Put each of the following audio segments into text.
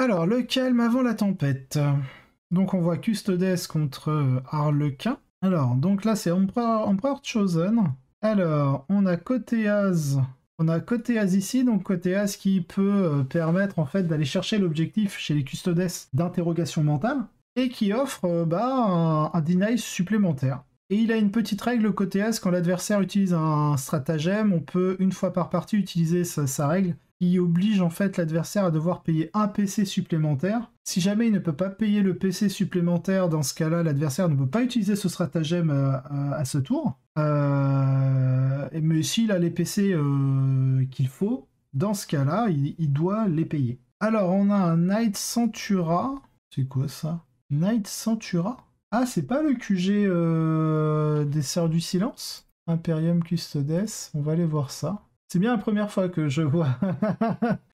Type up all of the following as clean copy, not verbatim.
Alors, le calme avant la tempête. Donc on voit Custodes contre Harlequin. Alors, donc là c'est Emperor Chosen. Alors, on a Koteas. On a Koteas ici, donc Koteas qui peut permettre en fait d'aller chercher l'objectif chez les Custodes d'interrogation mentale et qui offre un deny supplémentaire. Et il a une petite règle Koteas, quand l'adversaire utilise un stratagème, on peut une fois par partie utiliser sa règle qui oblige en fait l'adversaire à devoir payer un PC supplémentaire. Si jamais il ne peut pas payer le PC supplémentaire, dans ce cas-là, l'adversaire ne peut pas utiliser ce stratagème à ce tour. Mais s'il a les PC qu'il faut, dans ce cas-là, il doit les payer. Alors, on a un Knight Centura. C'est quoi ça? Knight Centura? Ah, c'est pas le QG des Sœurs du Silence? Imperium Custodes, on va aller voir ça. C'est bien la première fois que je vois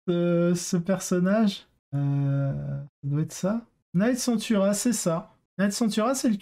ce personnage. Ça doit être ça. Knight Centura, c'est ça. Knight Centura, c'est le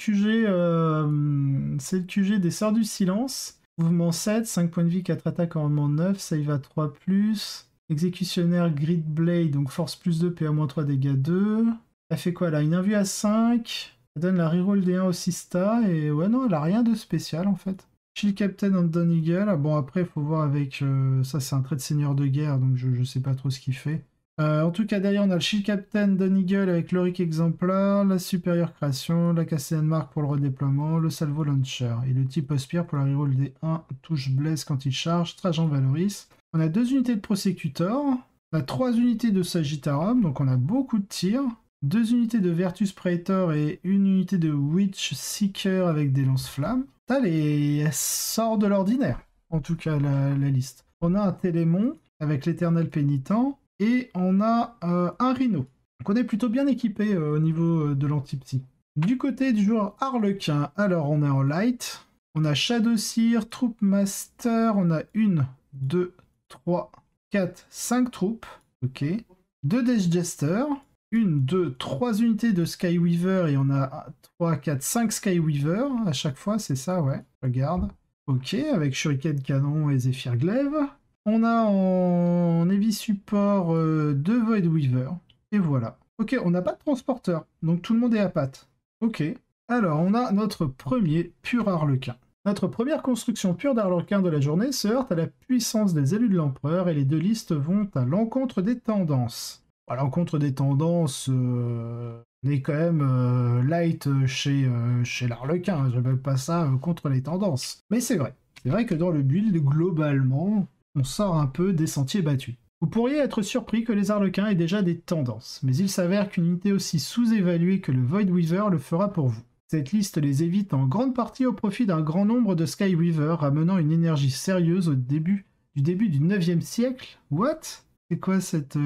QG des Sœurs du Silence. Mouvement 7, 5 points de vie, 4 attaques, armement 9, save à 3+. Exécutionnaire Grid Blade, donc force plus 2, PA-3, dégâts 2. Elle fait quoi là? Une invue à 5. Elle donne la reroll des 1 au Sista. Et ouais, non, elle a rien de spécial en fait. Shield Captain Andon Eagle. Ah, bon, après, il faut voir avec... ça, c'est un trait de seigneur de guerre, donc je sais pas trop ce qu'il fait. En tout cas, derrière, on a le Shield Captain Don Eagle avec l'Auric Exemplar, la Supérieure Création, la Castellan Mark pour le redéploiement, le Salvo Launcher et le type Ospire pour la reroll des 1, touche Blaze quand il charge, Trajan Valoris. On a 2 unités de Prosecutor, on a 3 unités de Sagittarum, donc on a beaucoup de tirs. 2 unités de Vertus Praetor et 1 unité de Witch Seeker avec des lance-flammes. Elle sort de l'ordinaire, en tout cas la liste. On a un Télémon avec l'Éternel Pénitent et on a un Rhino. Donc on est plutôt bien équipé au niveau de l'anti-psy. Du côté du joueur Harlequin, alors on est en light, on a Shadowseer, Troop Master, on a 1, 2, 3, 4, 5 troupes, ok. 2 Death Jester, 1, 2, 3 unités de Skyweaver et on a 3, 4, 5 Skyweaver à chaque fois, c'est ça, ouais, regarde. Ok, avec Shuriken Canon et Zephyr Glaive. On a en Heavy Support 2 Void Weaver, et voilà. Ok, on n'a pas de transporteur, donc tout le monde est à pattes. Ok, alors on a notre premier pur Harlequin. Notre première construction pure d'Harlequin de la journée se heurte à la puissance des élus de l'Empereur et les 2 listes vont à l'encontre des tendances. À l'encontre des tendances, on est quand même light chez l'Harlequin, je n'appelle pas ça contre les tendances. Mais c'est vrai que dans le build, globalement, on sort un peu des sentiers battus. Vous pourriez être surpris que les Harlequins aient déjà des tendances, mais il s'avère qu'une unité aussi sous-évaluée que le Void Weaver le fera pour vous. Cette liste les évite en grande partie au profit d'un grand nombre de Skyweaver, ramenant une énergie sérieuse du début du 9e siècle. What? C'est quoi cette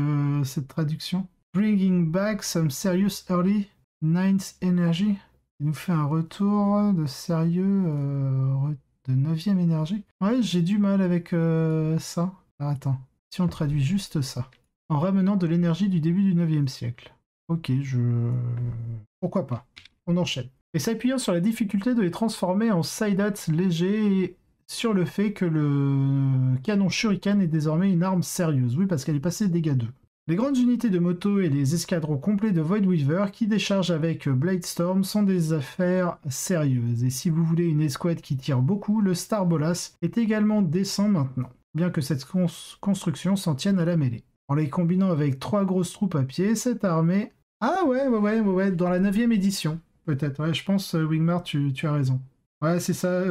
traduction? Bringing back some serious early 9th energy. Il nous fait un retour de sérieux de 9e énergie. Ouais, j'ai du mal avec ça. Alors, attends, si on traduit juste ça. En ramenant de l'énergie du début du 9e siècle. Ok, pourquoi pas? On enchaîne. Et s'appuyant sur la difficulté de les transformer en Saidats légers et sur le fait que le canon Shuriken est désormais une arme sérieuse. Oui, parce qu'elle est passée dégâts 2. Les grandes unités de moto et les escadrons complets de Void Weaver qui déchargent avec Bladestorm sont des affaires sérieuses. Et si vous voulez une escouade qui tire beaucoup, le Star Bolas est également décent maintenant, bien que cette construction s'en tienne à la mêlée. En les combinant avec 3 grosses troupes à pied, cette armée... Ah ouais, dans la 9e édition, peut-être. Ouais, je pense, Wingmar, tu as raison. Ouais, c'est ça.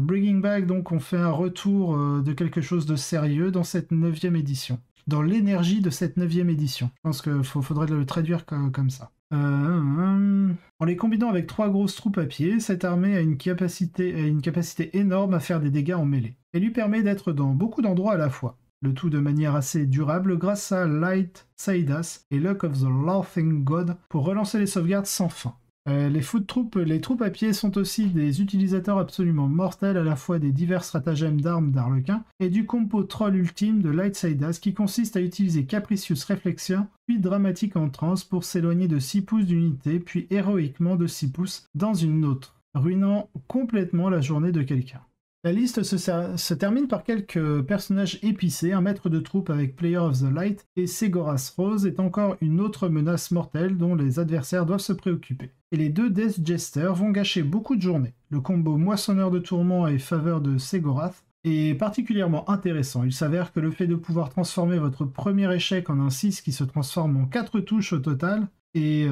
Bringing Back, donc on fait un retour de quelque chose de sérieux dans cette 9e édition. Dans l'énergie de cette 9e édition. Je pense qu'il faudrait le traduire comme ça. En les combinant avec 3 grosses troupes à pied, cette armée a une capacité énorme à faire des dégâts en mêlée. Elle lui permet d'être dans beaucoup d'endroits à la fois. Le tout de manière assez durable grâce à Light Saidas et Luck of the Laughing God pour relancer les sauvegardes sans fin. Les troupes à pied sont aussi des utilisateurs absolument mortels à la fois des divers stratagèmes d'armes d'Harlequin et du compo troll ultime de Light Saidas qui consiste à utiliser Capricious Reflection puis Dramatique Entrance pour s'éloigner de 6 pouces d'unité puis héroïquement de 6 pouces dans une autre, ruinant complètement la journée de quelqu'un. La liste se termine par quelques personnages épicés, un maître de troupe avec Player of the Light et Segoras Rose est encore une autre menace mortelle dont les adversaires doivent se préoccuper. Et les deux Death Jester vont gâcher beaucoup de journées. Le combo Moissonneur de Tourment et Faveur de Segorath est particulièrement intéressant. Il s'avère que le fait de pouvoir transformer votre premier échec en un 6 qui se transforme en 4 touches au total est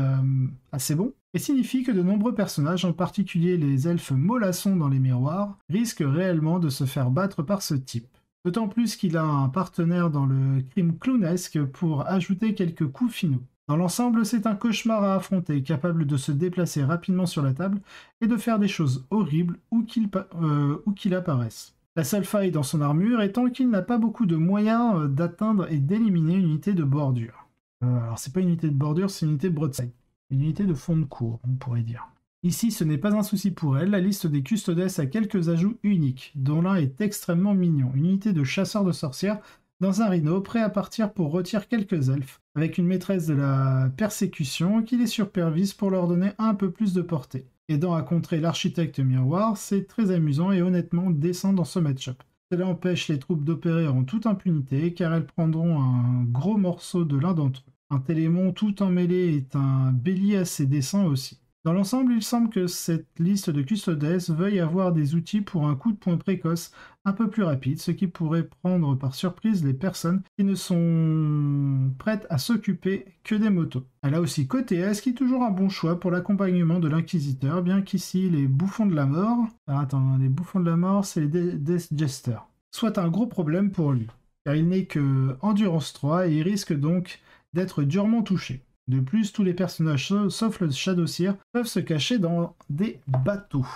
assez bon, et signifie que de nombreux personnages, en particulier les elfes mollassons dans les miroirs, risquent réellement de se faire battre par ce type. D'autant plus qu'il a un partenaire dans le crime clownesque pour ajouter quelques coups finaux. Dans l'ensemble, c'est un cauchemar à affronter, capable de se déplacer rapidement sur la table et de faire des choses horribles où qu'il apparaisse. La seule faille dans son armure étant qu'il n'a pas beaucoup de moyens d'atteindre et d'éliminer une unité de bordure. Alors c'est pas une unité de bordure, c'est une unité de broadside. Une unité de fond de cours, on pourrait dire. Ici, ce n'est pas un souci pour elle, la liste des Custodes a quelques ajouts uniques, dont l'un est extrêmement mignon. Une unité de chasseurs de sorcières dans un rhino, prêt à partir pour retirer quelques elfes, avec une maîtresse de la persécution qui les supervise pour leur donner un peu plus de portée. Aidant à contrer l'architecte miroir, c'est très amusant et honnêtement décent dans ce match-up. Cela empêche les troupes d'opérer en toute impunité, car elles prendront un gros morceau de l'un d'entre eux. Un Télémon tout emmêlé est un bélier assez décent aussi. Dans l'ensemble, il semble que cette liste de Custodes veuille avoir des outils pour un coup de poing précoce un peu plus rapide, ce qui pourrait prendre par surprise les personnes qui ne sont prêtes à s'occuper que des motos. Elle a aussi côté S qui est toujours un bon choix pour l'accompagnement de l'Inquisiteur, bien qu'ici les bouffons de la mort... les bouffons de la mort, c'est les Death Jester. Soit un gros problème pour lui, car il n'est que Endurance 3 et il risque donc d'être durement touché. De plus, tous les personnages, sauf le Shadowseer, peuvent se cacher dans des bateaux.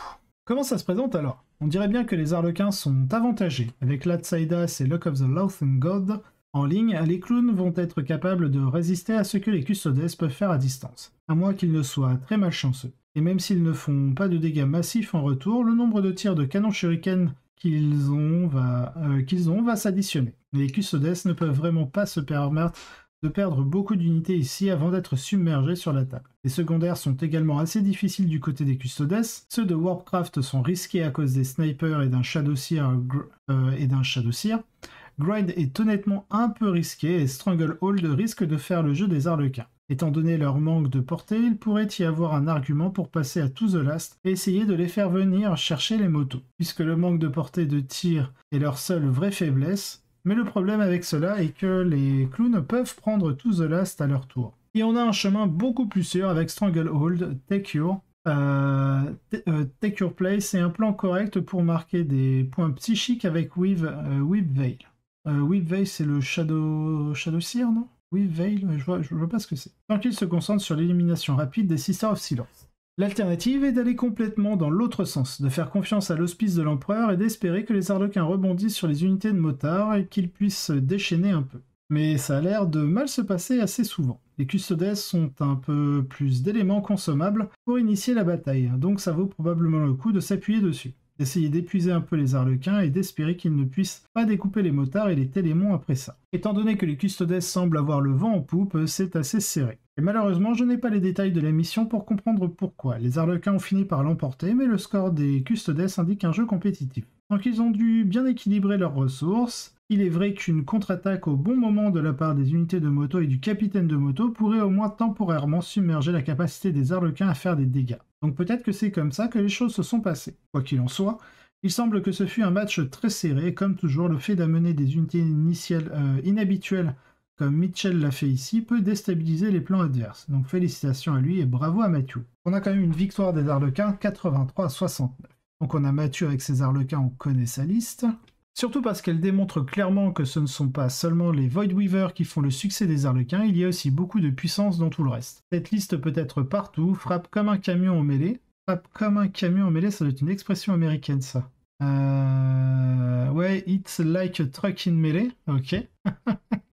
Comment ça se présente alors? On dirait bien que les Arlequins sont avantagés. Avec Latsaidas et Luck of the Loathing God en ligne, les clowns vont être capables de résister à ce que les Custodes peuvent faire à distance, à moins qu'ils ne soient très malchanceux. Et même s'ils ne font pas de dégâts massifs en retour, le nombre de tirs de canon shuriken qu'ils ont va s'additionner. Les Custodes ne peuvent vraiment pas se permettre de perdre beaucoup d'unités ici avant d'être submergés sur la table. Les secondaires sont également assez difficiles du côté des Custodes. Ceux de Warcraft sont risqués à cause des snipers et d'un Shadowseer. Grind est honnêtement un peu risqué et Stranglehold risque de faire le jeu des Arlequins. Étant donné leur manque de portée, il pourrait y avoir un argument pour passer à To The Last et essayer de les faire venir chercher les motos, puisque le manque de portée de tir est leur seule vraie faiblesse. Mais le problème avec cela est que les clowns peuvent prendre To The Last à leur tour. Et on a un chemin beaucoup plus sûr avec Stranglehold, Take Your Place et un plan correct pour marquer des points psychiques avec Weave Veil. Weave Veil, c'est le Shadowseer, non? Weave Veil, je vois pas ce que c'est. Tant qu'il se concentre sur l'élimination rapide des Sisters of Silence. L'alternative est d'aller complètement dans l'autre sens, de faire confiance à l'hospice de l'empereur et d'espérer que les Arlequins rebondissent sur les unités de motards et qu'ils puissent se déchaîner un peu. Mais ça a l'air de mal se passer assez souvent. Les Custodes sont un peu plus d'éléments consommables pour initier la bataille, donc ça vaut probablement le coup de s'appuyer dessus, d'essayer d'épuiser un peu les Arlequins et d'espérer qu'ils ne puissent pas découper les motards et les Télémons après ça. Étant donné que les Custodes semblent avoir le vent en poupe, c'est assez serré. Et malheureusement, je n'ai pas les détails de la mission pour comprendre pourquoi. Les Arlequins ont fini par l'emporter, mais le score des Custodes indique un jeu compétitif. Donc ils ont dû bien équilibrer leurs ressources. Il est vrai qu'une contre-attaque au bon moment de la part des unités de moto et du capitaine de moto pourrait au moins temporairement submerger la capacité des Arlequins à faire des dégâts. Donc peut-être que c'est comme ça que les choses se sont passées. Quoi qu'il en soit, il semble que ce fut un match très serré, comme toujours le fait d'amener des unités initiales inhabituelles comme Mitchell l'a fait ici, peut déstabiliser les plans adverses. Donc félicitations à lui et bravo à Mathieu. On a quand même une victoire des Arlequins, 83-69. Donc on a Mathieu avec ses Arlequins, on connaît sa liste. Surtout parce qu'elle démontre clairement que ce ne sont pas seulement les Voidweavers qui font le succès des Arlequins, il y a aussi beaucoup de puissance dans tout le reste. Cette liste peut être partout, frappe comme un camion en mêlée. Frappe comme un camion en mêlée, ça doit être une expression américaine ça. Ouais, it's like a truck in melee, ok.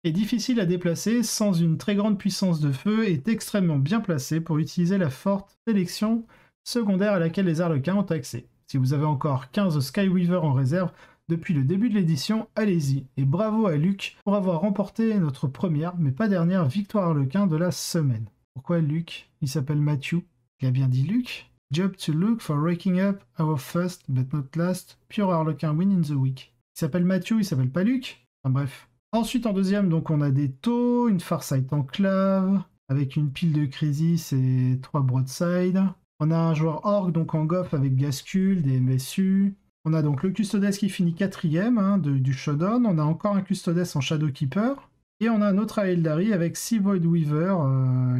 Est difficile à déplacer sans une très grande puissance de feu et est extrêmement bien placé pour utiliser la forte sélection secondaire à laquelle les Arlequins ont accès. Si vous avez encore 15 Skyweaver en réserve depuis le début de l'édition, allez-y. Et bravo à Luc pour avoir remporté notre première, mais pas dernière, victoire Arlequin de la semaine. Pourquoi Luc? Il s'appelle Mathieu. Il a bien dit Luc? Job to look for raking up our first, but not last, pure Harlequin win in the week. Il s'appelle Matthew, il s'appelle pas Luc. Enfin bref. Ensuite, en deuxième, donc on a des taux, une Farsight Enclave, avec une pile de Crisis et 3 Broadside. On a un joueur Orc, donc en Goff avec Gascule, des MSU. On a donc le Custodes qui finit 4ème du Showdown. On a encore un Custodes en Shadowkeeper. Et on a un autre Aeldari avec 6 Void Weaver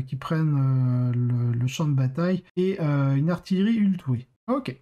qui prennent le champ de bataille et une artillerie Ultway. Ok.